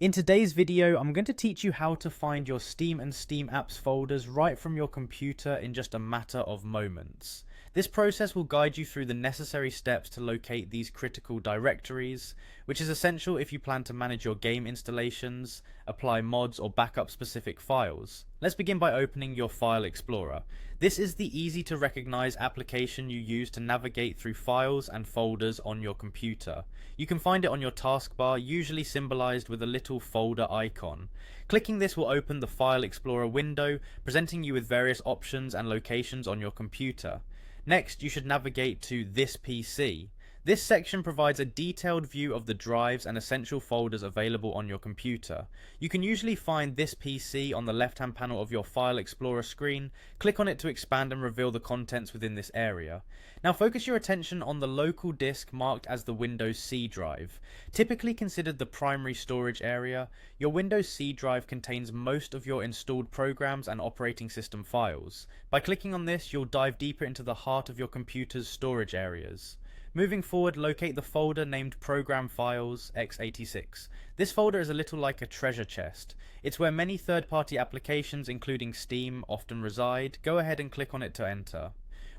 In today's video, I'm going to teach you how to find your Steam and Steam apps folders right from your computer in just a matter of moments. This process will guide you through the necessary steps to locate these critical directories, which is essential if you plan to manage your game installations, apply mods, or backup specific files. Let's begin by opening your File Explorer. This is the easy to recognize application you use to navigate through files and folders on your computer. You can find it on your taskbar, usually symbolized with a little folder icon. Clicking this will open the File Explorer window, presenting you with various options and locations on your computer. Next, you should navigate to This PC. This section provides a detailed view of the drives and essential folders available on your computer. You can usually find This PC on the left-hand panel of your File Explorer screen. Click on it to expand and reveal the contents within this area. Now focus your attention on the local disk marked as the Windows C drive. Typically considered the primary storage area, your Windows C drive contains most of your installed programs and operating system files. By clicking on this, you'll dive deeper into the heart of your computer's storage areas. Moving forward, locate the folder named Program Files x86. This folder is a little like a treasure chest. It's where many third-party applications, including Steam, often reside. Go ahead and click on it to enter.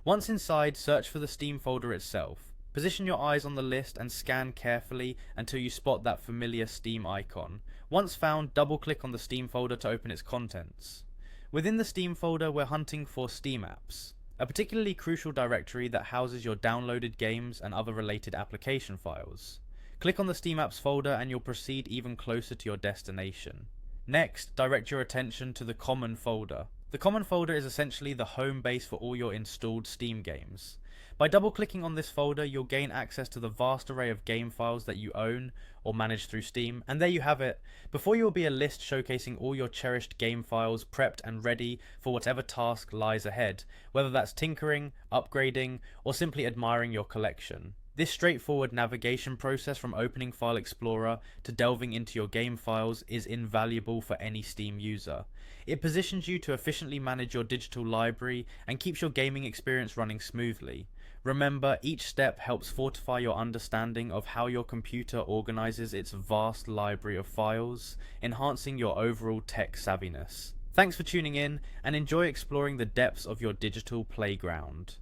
Once inside, search for the Steam folder itself. Position your eyes on the list and scan carefully until you spot that familiar Steam icon. Once found, double-click on the Steam folder to open its contents. Within the Steam folder, we're hunting for steamapps, a particularly crucial directory that houses your downloaded games and other related application files. Click on the steamapps folder and you'll proceed even closer to your destination. Next, direct your attention to the common folder. The common folder is essentially the home base for all your installed Steam games. By double-clicking on this folder, you'll gain access to the vast array of game files that you own or manage through Steam, and there you have it. Before you will be a list showcasing all your cherished game files prepped and ready for whatever task lies ahead, whether that's tinkering, upgrading, or simply admiring your collection. This straightforward navigation process from opening File Explorer to delving into your game files is invaluable for any Steam user. It positions you to efficiently manage your digital library and keeps your gaming experience running smoothly. Remember, each step helps fortify your understanding of how your computer organizes its vast library of files, enhancing your overall tech savviness. Thanks for tuning in, and enjoy exploring the depths of your digital playground.